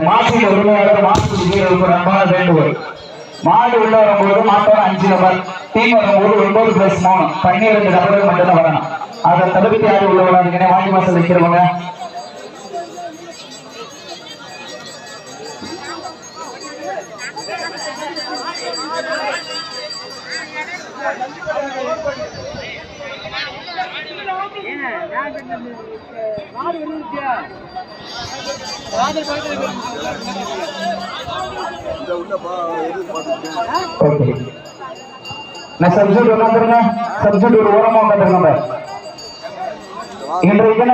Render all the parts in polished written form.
மாட்டின் உரிமையாளர் மாட்டு வீரருக்கு அன்பான வேண்டுகோள். மாடு உள்ள வரும்போது மாட்டோட 5 நபர், டீம் வரும்போது 9+3 12 நபர்கள் மட்டும்தான் வரணும். அதை தடுத்து யாரும் உள்ள வராதுங்க. வாங்கி மாசம் வைக்கிறவங்க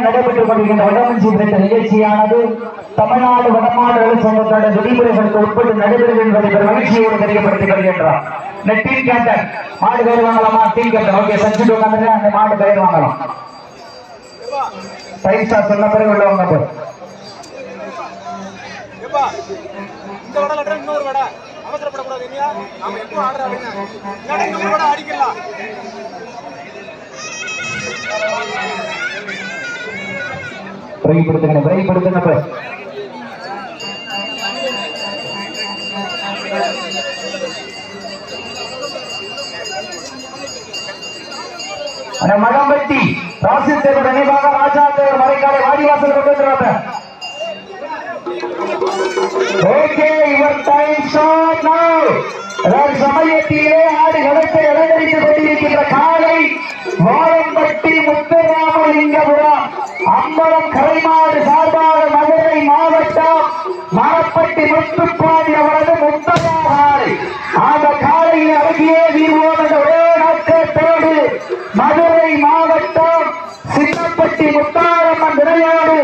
நடைபெற்றுக் கொண்டிருக்கின்ற வடமஞ்சி நிகழ்ச்சியானது தமிழ்நாடு வடமாடு சங்கத்தோட விதிமுறைகளுக்கு உட்பட்டு நடைபெறும் என்பதை மகிழ்ச்சியோடு தெரியப்படுத்திக் கொள்கின்றார். டீம் கேப்டன் மாடு கயிறு வாங்கலாமா? டீம் கேப்டன் ஓகே, சப்ஜெக்ட் உட்காந்துட்டு அந்த மாடு கயிறு வாங்கலாம். 5 ஸ்டார் சொன்ன பிறகு உள்ளவங்க அவசரப்படக்கூடாது. அடிக்கலாம் விரைப்படுத்துங்க. மடம்பட்டி ராசித்தேவர் நினைவாக ராஜா தேவர் மறைக்காலை வாடிவாசல் கொண்டு வந்துடுறாங்க. ஓகே, யுவர் டைம் ஸ்டார்ட் நவ. சமயத்திலே ஆடு களத்தை அலங்கரித்துக் கொண்டிருக்கின்ற காலை வாழம்பட்டி முத்துராமலிங்கபுரம் அம்பலம் கரைமாடு சார்பாக மதுரை மாவட்டம் மரப்பட்டி முத்துப்பாண்டி அவரது முத்தையாறு. அந்த காலையில் அழகியே வீர்வோம் என்ற ஒரே நோக்கத்தோடு மதுரை மாவட்டம் சின்னப்பட்டி முத்தாரம்மன் விளையாடு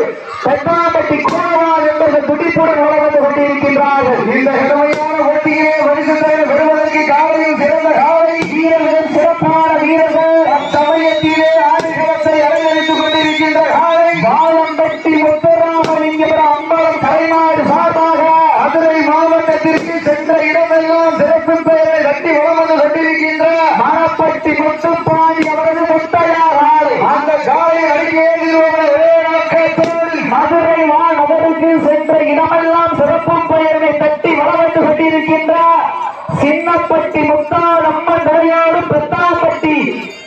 பெத்தாம்பட்டி கோவால் என்பது துடிப்புடன் வளர்ந்து கொண்டிருக்கின்றார்கள். இந்த கடுமையான போட்டியிலே பரிசுகளை பெறுவதற்கு காலையில் சிறந்த காலை வீரர்கள், சிறப்பான வீரர்கள் அச்சமயத்திலே ஆடுகளத்தை அலங்கரித்துக் கொண்டிருக்கின்ற காலை வாழம்பட்டி முத்துராமலிங்கபுரம் அம்பலம் கரைமாடு சார்பாக மதுரை மாவட்டத்திற்கு சென்ற இடமெல்லாம் சிறப்பு பெயரை கட்டி வளர்ந்து கொண்டிருக்கின்ற மரப்பட்டி முத்துப்பாண்டி அவரது முத்தையார் ஆறு. அந்த காலை அருகே ஒரே நோக்கத்தோடு மதுரை மாநகருக்கு சென்ற இடமெல்லாம் சிறப்பு பெயரை தட்டி வளர்ந்து கொண்டிருக்கின்ற சின்னப்பட்டி முத்தாரம்மன் விளையாடு பெத்தாம்பட்டி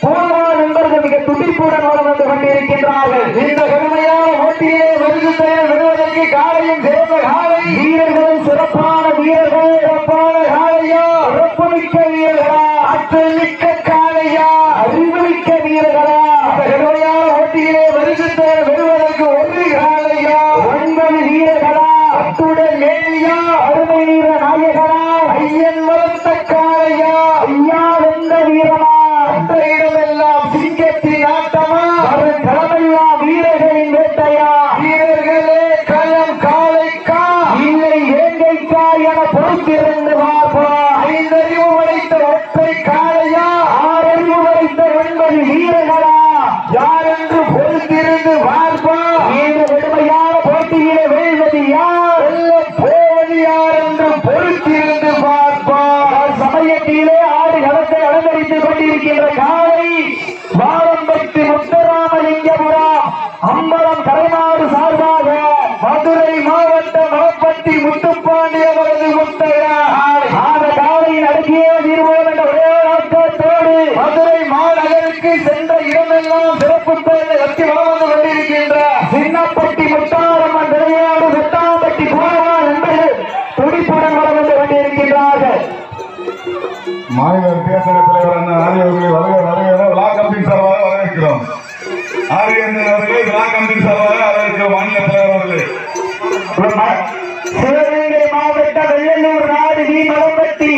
போவால் என்பவர்கள் மிக துடிப்புடன் வளர்ந்து கொண்டிருக்கின்றார்கள். இந்த கடுமையான போட்டியை வெறும் பெயர் விடுவதற்கு காலையும் சிறந்த காலை வீரர்கள், சிறப்பான வீரர்கள், சிறப்பான காலையா, சிறப்புமிக்க வீரர்களா, ஆற்றல் மிக்க காலையா, அறிவுமிக்க வீரர்களா. இந்த கடுமையான போட்டியிலே வெறும் பெயர் விடுவதற்கு ஒரு காலையா, 9 வீரர்களா, அத்துடன் மேலியா, அருமை வீர நாயகரா, ஐயன் வளர்த்த காலையா, ஐயா வென்ற வீரமா, அந்த இடமெல்லாம் சிங்கத்தின் ஆட்டமா, வரும் களமெல்லாம் வீரர்களின் வேட்டையா. வீரர்களே களம் காலைக்கா இல்லை வேங்கைக்கா என பொறுத்திருந்து பார்ப்போம். 5 அறிவு வளைத்த ஒற்றை காலையா, 6 அறிவு வளைத்த 9 வீரர்களா, யார் என்று பொறுத்திருந்து பார்ப்போம். இந்த கடுமையான போட்டியிலே வெல்வது யார், போவது யார் என்று பொறுத்திருந்து பார்ப்போம். சமயத்திலே ஆடு களத்தை அலங்கரித்துக் கொண்டிருக்கின்ற காலை வாழம்பட்டி முத்துராமலிங்கபுரம் அம்பலம் கரைநாடு சார்பாக மதுரை மாவட்டம் மரப்பட்டி முத்துப்பாண்டி அவரது முத்தையார். அந்த காலையின் அருகே வீர்வோம் என்ற ஒரே நோக்கத்தோடு மதுரை மாநகருக்கு சென்ற இடமெல்லாம் சிறப்பு பெயரை கட்டி வளர்ந்து கொண்டிருக்கின்ற சின்னப்பட்டி முத்தாரம்மன் விளையாடு பெத்தாம்பட்டி போவால் என்பது துடிப்புடன் வளர்ந்து கொண்டிருக்கின்றார்கள். மாநில தேர்தல் தலைவர் ஆரியவர்களை வரவேற்கிறோம். விழா கமிட்டி சார்பாக வரவேற்கிறோம். ஆரியந்தன் அவர்களை விழா கமிட்டி சார்பாக வரவேற்கிறோம். மாநில தலைவர் அவர்களே, சிவகங்கை மாவட்டம் வெள்ளலூர் நாடு வி மலம்பட்டி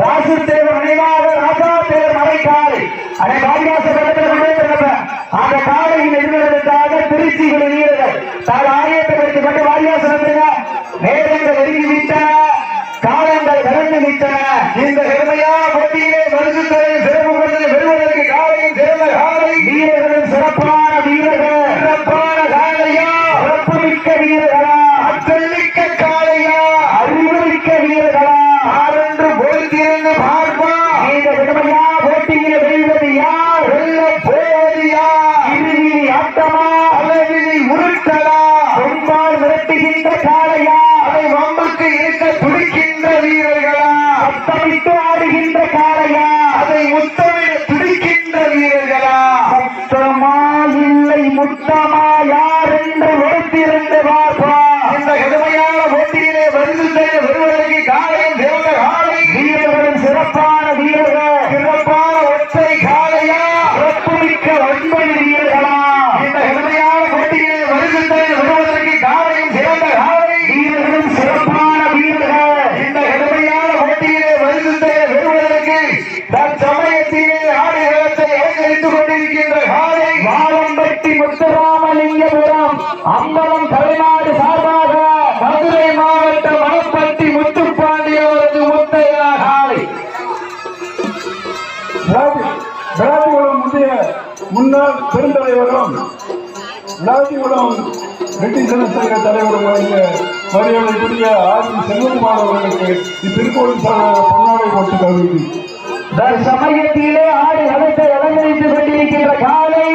ராசுத்தேவர் நினைவாக ராஜா தேவர் மறைக்காலை அதை பாதுகாப்பு அந்த காலையில் எதிர்வதற்காக திருச்சி வீரர்கள் தாங்கள் ஆரியத்தை கொண்டு வாரியாசனம் நேரங்கள் நெருங்கி விட்டன, காலங்கள் கடந்து விட்டன. இந்த பெருமையான போட்டியிலே மருத்துவரை சிறப்பு பெறுவதற்கு காலையும் சிறந்த காலை வீரர்கள், சிறப்பான வீரர்கள், சிறப்பான காலையா, சிறப்புமிக்க வீரர்களா, ஆற்றல் மிக்க காலையா, அறிவுமிக்க வீரர்களா, ஆரென்று பொறுத்திருந்து பார்ப்பா. இந்த பெருமையான போட்டியிலே வெல்வது யார், வெல்ல போவது யார், இறுதி ஆட்டமா அல்லது யார் என்று ஒருத்திருந்து பார்ப்பா. இந்த கடுமையான போட்டியிலே வருவதற்கு காலையும் சிறந்த காலை வீரர்களும் சிறப்பான வீரர்கள், சிறப்பான ஒற்றை காலையா சிறப்புமிக்க 9 வீரர்களா. இந்த கடுமையான போட்டியிலே வருவதற்கு காலையும் சிறந்த காலை வீரர்களும் சிறப்பான வீரர்கள். இந்த கடுமையான போட்டியிலே வருவதற்கு தற்சமயத்திலே ஆடுகளத்தை அலங்கரித்துக் கொண்டிருக்கின்ற காலை வாழம்பட்டி முத்துராமலிங்கபுரம் அம்பலம் தலைநாடு சார்பாக மதுரை மாவட்டம் மணப்பட்டி முத்துப்பாண்டியவரது முத்தையா காலை. விளாத்திகுளம் முன்னாள் பெருந்தலைவரும் விளாத்திகுளம் பிரிட்டிஷ் சங்க தலைவரும் மரியாதைக்குரிய ஆர்வி செல்வகுமார் அவர்களுக்கு இத்திருக்கோவில் சார்பாக பொன்னாடை போட்டு கல்வி. சமயத்திலே ஆடு களத்தை அலங்கரித்துக் கொண்டிருக்கின்ற காலை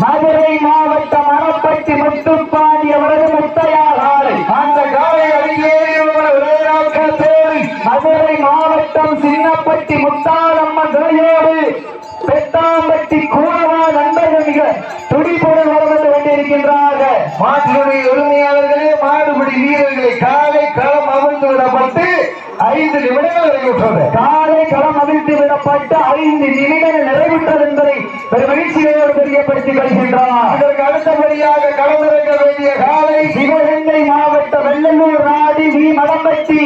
மதுரை மாவட்டம் மணப்பட்டி முத்துப்பாண்டி அவரது முத்தையா காலை. அந்த காலை மதுரை மாவட்டம் சின்னப்பட்டி முத்தாளம்மன் துணையோடு பெத்தாம்பட்டி கூடவா நண்பர்கள் மிக துடிப்புடன் வரவந்து கொண்டிருக்கின்றார்கள். மாட்டினுடைய உரிமையாளர்களே, மாடுபிடி வீரர்களை காலை களம் அவிழ்த்து விடப்பட்டு 5 நிமிடங்கள் நிறைவுற்றது. காலை களம் அவிழ்த்து விடப்பட்டு 5 நிமிடங்கள் நிறைவுற்றது என்பதை மகிழ்ச்சியோடு தெரியப்படுத்திக் கொள்கின்றார். இதற்கு அடுத்தபடியாக களமிறக்க வேண்டிய காலை சிவகங்கை மாவட்ட வெள்ளலூர் நாடு வி மலம்பட்டி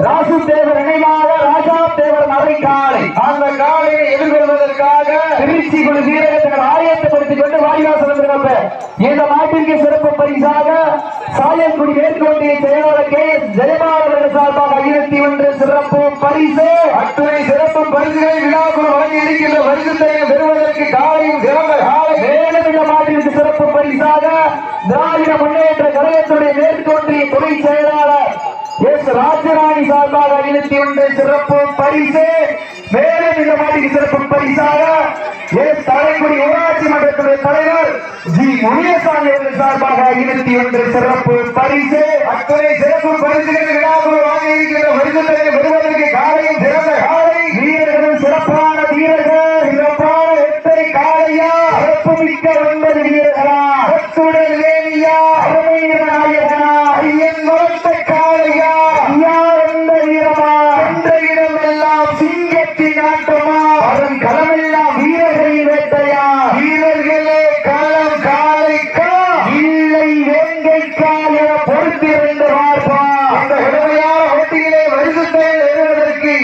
ராசுதேவர் நினைவாக ராஜா தேவர் மறை காலை. அந்த காலையை எதிர்கொள்வதற்காக திருச்சி குழு வீரர்கள் ஆயத்தப்படுத்திக் கொண்டு வாரிவாசல் இந்த மாட்டிற்கு சிறப்பு பரிசாக சாயல்குடி மேற்கு ஒன்றிய செயலாளர் கே எஸ் ஜெயபால் அவர்கள் சார்பாக 21 சிறப்பு பரிசு. அத்துணை சிறப்பு பரிசுகளை விழாக்குழு வழங்கி இருக்கின்ற பரிசுத்தை பெறுவதற்கு காலையும் சிறந்த காலை. மேலும் இந்த மாட்டிற்கு சிறப்பு பரிசாக திராவிட முன்னேற்ற கழகத்துடைய மேற்கு ஒன்றிய துணை செயலாளர் எஸ் ராஜராணி சார்பாக 21 சிறப்பு பரிசு. மேலும் இந்த மாட்டிற்கு சிறப்பு பரிசாக எஸ் தலைக்குடி ஊராட்சி மன்றத்துடைய தலைவர் ஜி முனியசாமி அவர்கள் சார்பாக 21 சிறப்பு பரிசு. அத்துணை சிறப்பு பரிசுகளை விழாக்குழு வாங்கி இருக்கின்ற பரிசுத்தை பெறுவதற்கு காலையும் சிறந்த காலை. வீரர்கள் சிறப்பான வீரர்கள், சிறப்பான எத்தனை காலையா, சிறப்புமிக்க 9 வீரர்களா, அத்துடன் வேணியா அருமைய நாயகனா, ஐயன் மரத்த காலையா, ஐயா எந்த வீரமா, எந்த இடமெல்லாம் சிங்கத்தின் ஆட்டமா, அதன் களமெல்லாம் வீரர்களின் வேட்டையா, வீரர்களே களம் காலைக்கா இல்லை வேங்கைக்கா என பொறுத்திருந்து பார்ப்பா. இந்த கடுமையான போட்டியிலே பரிசுத்தை பெறுவதற்கு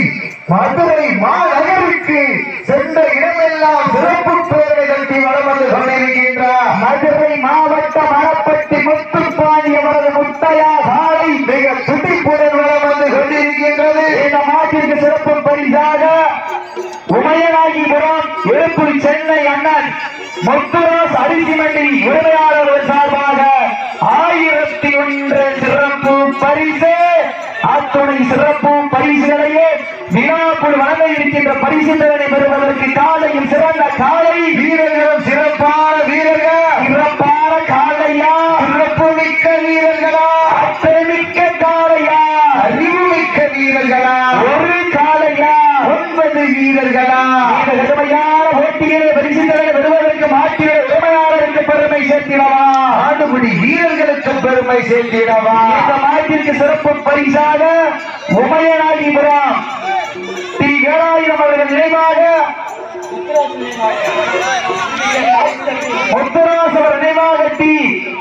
மதுரை மாநகருக்கு சென்ற இடமெல்லாம் சிறப்பு பேரை கட்டி வளம் வந்து கொண்டிருக்கின்றார். மதுரை மாவட்டம் மணப்பட்டி முத்துப்பாண்டி அவரது முத்தையா காலை மிக துடிப்புடன் வளம் வந்து கொண்டிருக்கின்றது. இந்த மாட்டிற்கு சிறப்பு பரிசாக உமையநாயகிபுரம் எழுப்பூர் சென்னை அண்ணன் முத்துராஸ் அரிசி மண்டி உரிமையாளர்கள் சார்பாக 1001 சிறப்பு பரிசு. அத்துணை சிறப்பு பரிசுகளையே விழாக்குள் வழங்க இருக்கின்ற பரிசுகளை பெறுவதற்கு காலையில் சிறந்த காலை, வீரர்களும் சிறப்பான வீரர்கள், சிறப்பான காலையா, சிறப்பு மிக்க வீரர்களா, மிக்க காலையா, அறிவுமிக்க வீரர்களா, ஒரு காலையா, 9 வீரர்களா. இந்த கடுமையான போட்டியிலே பரிசுகளை பெறுவதற்கு மாற்றிய உரிமையாளருக்கு பெருமை சேர்த்திடவா, ஆடுபடி வீரர்களுக்கு பெருமை சேர்த்திடவா. இந்த மாட்டிற்கு சிறப்பு பரிசாக உமையநாயகிபுரம் டி வேலாயுதம் அவர்கள் நினைவாக முத்துராஸ் அவர் நினைவாக டி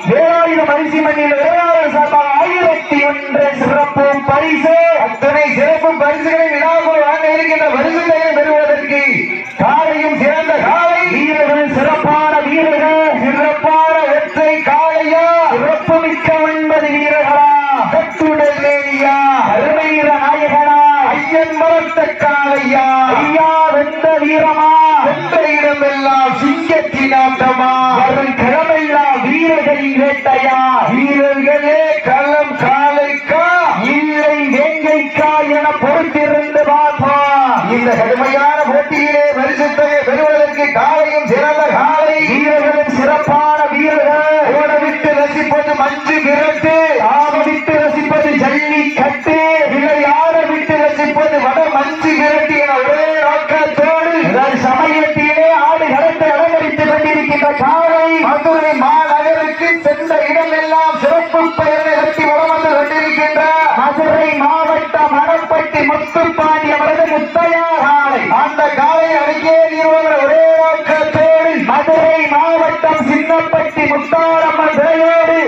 வேலாயுதம் அரிசி மண்ணில் உரையாளர் சார்பாக 1001 சிறப்பு பரிசு. அத்தனை சிறப்பு பரிசுகளை விழாக்குழு வாங்க இருக்கின்ற பரிசுகளை பெறுவதற்கு காலையும் சிறந்த காலை, வீரர்கள் சிறப்பான வீரர்கள், சிறப்பான ஒற்றை காலையா, சிறப்பு மிக்க 9 வீரர்களா, கட்டுடல் வேணியா, அருமையிற நாயகனா, ஐயன் மரத்த காலையா, ஐயா வெந்த வீரமா, எந்த இடமெல்லாம் சிங்கத்தின் ஆட்டமா, அவர்கள் கிழமெல்லாம் வீரர்களின் வேட்டையா, வீரர்களே களம் காலைக்கா இல்லை வேங்கைக்கா என பொறுத்திருந்து பார்ப்பா. இந்த கடுமையான போட்டியிலே பரிசுத்தை பெறுவதற்கு காலையும் சிறந்த காலை, வீரர்களும் சிறப்பான வீரர்கள், ஓடவிட்டு ரசிப்பது மஞ்சு விரட்டு, ஆமடித்து ரசிப்பது ஜல்லிக்கட்டு, விளையாட விட்டு ரசிப்பது வட மஞ்சு விரட்டு என ஒரே நோக்கத்தோடு சமயத்திலே ஆடு களத்தை அலங்கரித்துக் கொண்டிருக்கின்ற காலை மதுரை மாநகருக்கு இடமெல்லாம் சிறப்பு பெயரை வெற்றி வளம் வந்து கொண்டிருக்கின்ற மதுரை மாவட்டம் மணப்பட்டி முத்துப்பாண்டி அவரது முத்தையா காலை. அந்த காலை அருகே நிறுவனர் ஒரே நோக்கத்தோடு மதுரை மாவட்டம் சின்னப்பட்டி முத்தாரம்மன் துறையோடு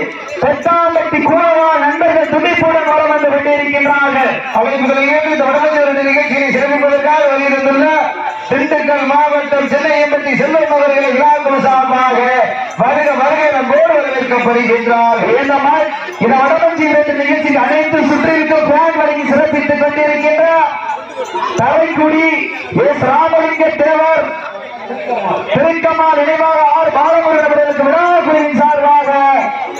பெத்தாம்பட்டி கூடவா நண்பர்கள் துடிப்புடன் வளம் வந்து கொண்டிருக்கின்றார்கள். அவர்களுக்கு இந்த வடமஞ்சு நிகழ்ச்சியை சிறப்பிப்பதற்காக வருகின்றுள்ள திண்டுக்கல் மாவட்டம் சென்னையம்பட்டி செல்வம் அவர்களை விழாக்குழு சார்பாக வருக வருக நம்மோடு வரவேற்கப்படுகின்றார். இந்த வடமஞ்சி நிகழ்ச்சிக்கு அனைத்து சுற்றிருக்கும் பிளான் வழங்கி சிறப்பித்துக் கொண்டிருக்கின்றார் தரைக்குடி எஸ் ராமலிங்க தேவர் திருக்கம்மாள் நினைவாக ஆர் பாலமுருகன் அவர்களுக்கு விழாக்குழுவின் சார்பாக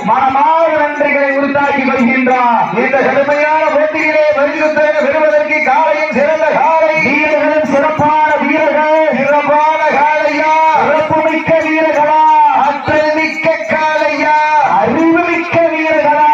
மனமாக நன்றிகளை உறுத்தாக்கி வருகின்றார். இந்த கடுமையான போட்டியிலே பரிசுத்தேன் பெறுவதற்கு காலையும் சிறந்த காலை வீரர்களும் சிறப்பான வீரர்கள் சிறப்பான காலையா சிறப்புமிக்க வீரர்களா ஆற்றல் மிக்க காலையா அறிவுமிக்க வீரர்களா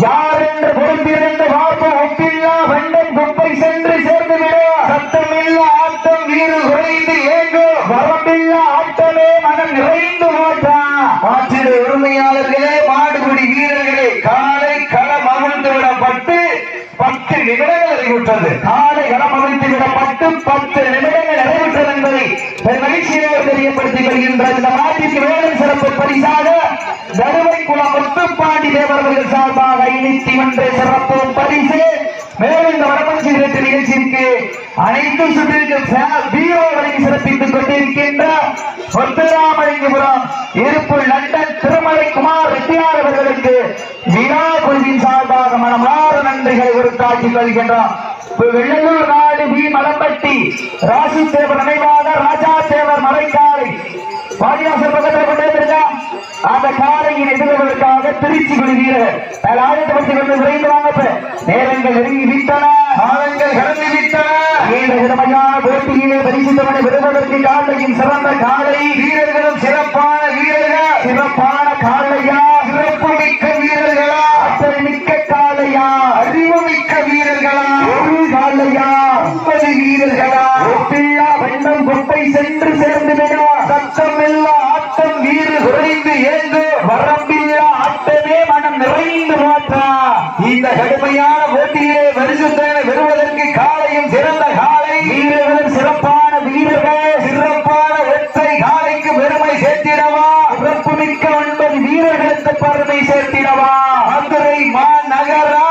யார் என்று பொறுத்திருந்து பார்ப்போம். ஒப்பில்லா வண்டன் குப்பை சென்று சேர்ந்துவிட சத்தமில்ல ஆட்டம் வீறு குறைந்து ஏங்கோ வரம்பில்லா ஆட்டமே மனம் நிறைந்து மாட்டான். ஆற்றிட உரிமையாளர்களே மாடுபிடி வீரர்களே காலை களம் அவிழ்ந்து விடப்பட்டு 10 நிமிடங்கள் நிறைவுற்றது. காலை களம் அவிழ்த்து விடப்பட்டு 10 நிமிடங்கள் நிறைவுற்றது என்பதை மகிழ்ச்சியோடு தெரியப்படுத்தி வருகின்ற இந்த நாட்டிற்கு வேலை சிறப்பு பரிசாக தருவைக்குளம் முத்துப்பாண்டி தேவர்கள் சார்பாக 501 சிறப்பு பரிசு. மேலும் இந்த வடமஞ்சி நிகழ்ச்சிக்கு அனைத்து சுற்றிற்கு பீரோவை சிறப்பித்துக் கொண்டிருக்கின்ற முத்துராமலிங்கபுரம் இருப்பு லண்டன் திருமலை குமார் ரெட்டியார் அவர்களுக்கு விழா குழுவின் சார்பாக மனமாற நன்றிகளை உறுத்தாக்கி வருகின்றோம். வெள்ளலூர் நாடு வி மலம்பட்டி ராசி தேவர் நினைவாக ராஜா தேவர் மலைக்காலை வாடியாசர் பக்கத்தில் கொண்டே அந்த காலையின் எதிர்வதற்காக திருச்சி குழு வீரர்கள் ஆயத்தப்படுத்திக் கொண்டு விரைந்து வாங்க. நேரங்கள் நெருங்கி விட்டன, காலங்கள் கடந்து விட்டன. இந்த விதமையான போட்டியிலே பரிசுத்தவனை பெறுவதற்கு காலையின் சிறந்த காலை வீரர்களும் சிறப்பான வீரர்கள் சிறப்பான காலையா சிறப்பு மிக்க வீரர்களா அத்தனை மிக்க காலையா அறிவு மிக்க வீரர்களா ஒரு காலையா 50 வீரர்களா ஒப்பில்லா வண்ணம் குப்பை சென்று சேர்ந்து விடா சத்தமில்லா ஆட்டம் வீறு குறைந்து ஏந்து வரம்பில்லா ஆட்டமே மனம் நிறைந்து மாற்றா. இந்த கடுமையான போட்டியிலே பரிசுத்தனை பெறுவதற்கு காலையும் சிறந்த காலை வீரர்களும் சிறப்பான வீரர்கள் சிறப்பான ஒற்றை காலைக்கு பெருமை சேர்த்திடவா சிறப்பு மிக்க 9 வீரர்களுக்கு பெருமை சேர்த்திடவா மதுரை மாநகரா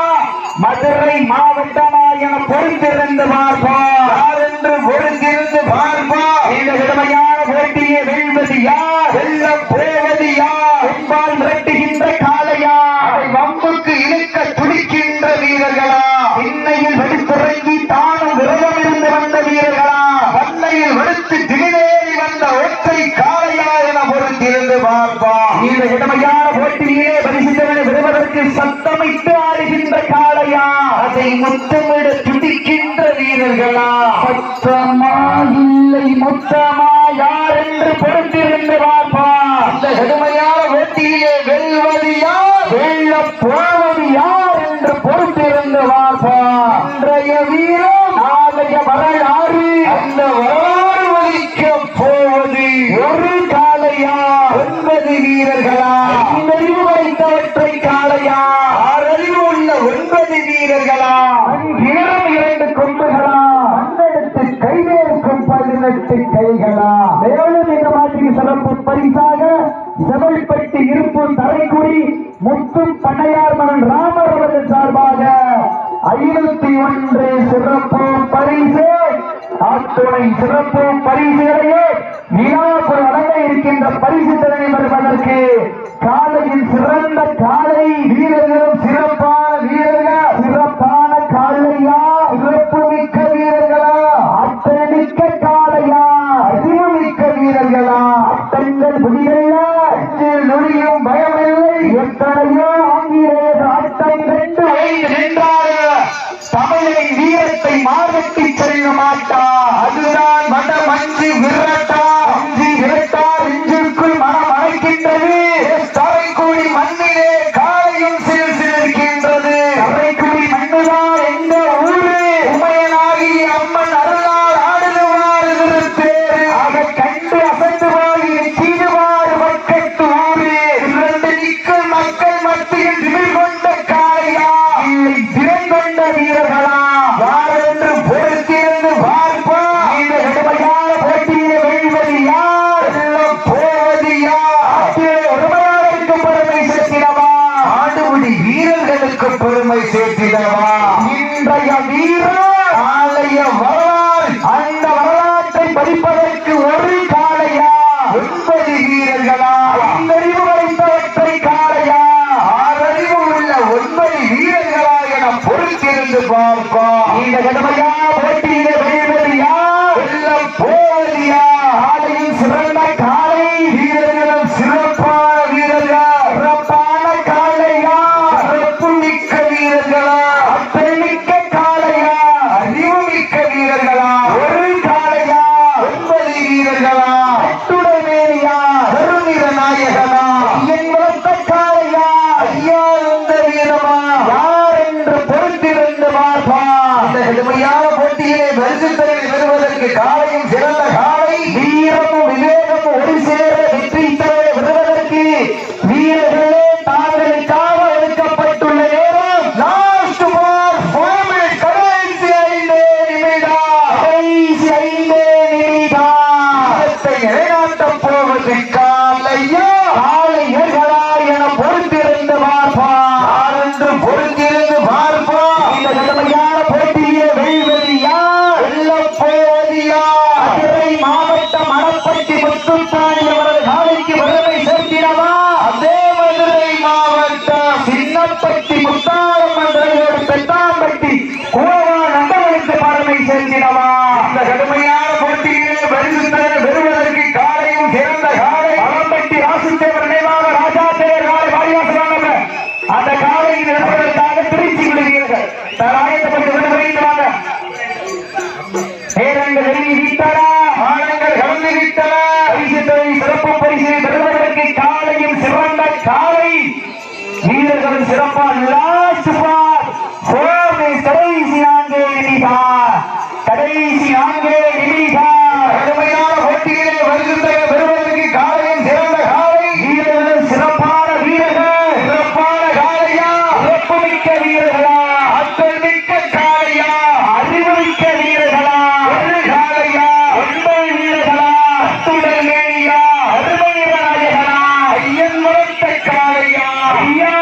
மதுரை மாவட்டமா என பொறுத்திருந்து பார்ப்பா யாரென்று பொறுத்திருந்து பார்ப்பா. இந்த கடுமையான போட்டியை வெல்வது யார் வெல்லம் போவது யார் என்பால் மிரட்டுகின்ற காலையா அதை வம்புக்கு இழுக்க துடிக்கின்ற வீரர்களா இன்னையில் வெடித்துறங்கி தானும் விரதம் இருந்து வந்த வீரர்களா வன்னையில் வெடித்து திடீரேறி வந்த ஒற்றை காலையா என பொறுத்திருந்து பார்ப்பா. இந்த கடுமையான போட்டியிலே பரிசுத்தவனை பெறுவதற்கு சத்தமிட்டு ஆடுகின்ற காலையா அதை முத்தமிட துடிக்கின்ற வீரர்களா சத்தமா இல்லை மொத்தமா யார் என்று பொறுத்திருந்து பார்ப்பா. அந்த கடுமையான போட்டியிலே வெல்வது யார் வெல்ல போவது யார் என்று பொறுத்திருந்து பார்ப்பா. இன்றைய வீரம் நாளைய வரலாறு அந்த வரலாறு வகிக்க போவது ஒரு காலையா 9 வீரர்களா அறிவு வைத்தவற்றை காலையா அறிவு உள்ள 9 வீரர்களா வீரம் 2 கொம்புகளா மண்ணெடுத்து கைவேற்கும் 18 கைகளா. மேலும் இந்த மாதிரி சிறப்பு பரிசாக செவல்பட்டி இருப்பு தரைக்குடி முத்தும் பண்ணையார் மகன் ராமர் அவர்கள் சார்பாக 501 சிறப்பு பரிசு அத்துணை சிறப்பு பரிசுகளையே விழாக்குழு வழங்க இருக்கின்ற பரிசு திறனை பெறுவதற்கு காலையின் சிறந்த காலை வீரர்களும் சிறப்பான வீரர்கள் சிறப்பான காலையா சிறப்பு மிக்க வீரர்களா அத்தனை மிக்க காலையா அறிவு மிக்க வீரர்களா அட்டங்கள் புதியல்ல நொடியும் பயமில்லை எத்தனையோ ஆங்கிலேய ஆட்டம் 2 நின்றார்கள் தமிழின் வீரத்தை மார்கட்டி செல்ல மாட்டா அதுதான் வடமஞ்சி விரட்டா அஞ்சி விரட்டார் இஞ்சிற்குள் மனம் அணைக்கின்றது தரைக்குடி மண்ணிலே காலையும் சிலிர்க்கின்றது. தரைக்குடி மண்ணுதான் எந்த ஊரு உமையனாகி அம்மன் அருளால் ஆடுவாறு தேரு ஆக கண்டு அசந்து போய் சீடுவாறு மக்கட்டு ஊரு 2 காலையும் சிறந்த காலை வீரமும் விவேகமும் ஒரு சேர வெற்றி தலை விடுவதற்கு வீரர்களே தாங்களுக்காக ஒதுக்கப்பட்டுள்ள நேரம் லாஸ்ட் பார் 4 minutes கடைசி 5 நிமிடம் நிலைநாட்டப் போவது காலையா காலையர்களா என பொறுத்திருந்து பார்ப்பார் என்று பொறுத்திருந்து பார்ப்பார் இந்த கடுமையான போட்டியை வெல்வது யார் வெல்லப் போவது யார் மதுரை மாவட்டம் மணப்பட்டி முத்துப்பாண்டி அவரது காலைக்கு பெருமை சேர்த்திடவா அதே மதுரை மாவட்டம் சின்னப்பட்டி முத்தாரம் மந்திரையோடு பெத்தாம்பட்டி கோவா நந்தவனுக்கு பெருமை சேர்த்திடவா இந்த கடுமையான போட்டியிலே பெறுவதற்கு காலையும் சிறந்த காலை மலம்பட்டி ராசுத்தேவர் நினைவாக ராஜா தேவர் காலை வாரியாசுவாங்க அந்த காலையை நிறுத்துவதற்காக திருச்சி விடுவீர்கள் ஆயத்தப்பட்டு விடுவாங்க நேரங்கள் எழுதி விட்டன ஆழங்கள் கலந்து விட்டன பரிசுத்தலை சிறப்பு பரிசை பெறுவதற்கு காலையும் சிறந்த காலை வீரர்களும் சிறப்பாக லாஸ்ட் பார் கடைசி 4 நிமிடம் கடைசி 4 நிமிடம் கடுமையான போட்டியிலே வருகின்ற பெறுவதற்கு காலையும் சிறந்த காலை வீரர்கள் சிறப்பான வீரர்கள் சிறப்பான காலையா சிறப்புமிக்க வீரர்களா ஆற்றல் மிக்க காலையா அறிவுமிக்க வீரர்களா ஒரு காலையா ஒன்பது வீரர்களா அத்துடல் மேனியா அருமைய நாயகனா ஐயன் முரட்ட காலையா ஐயா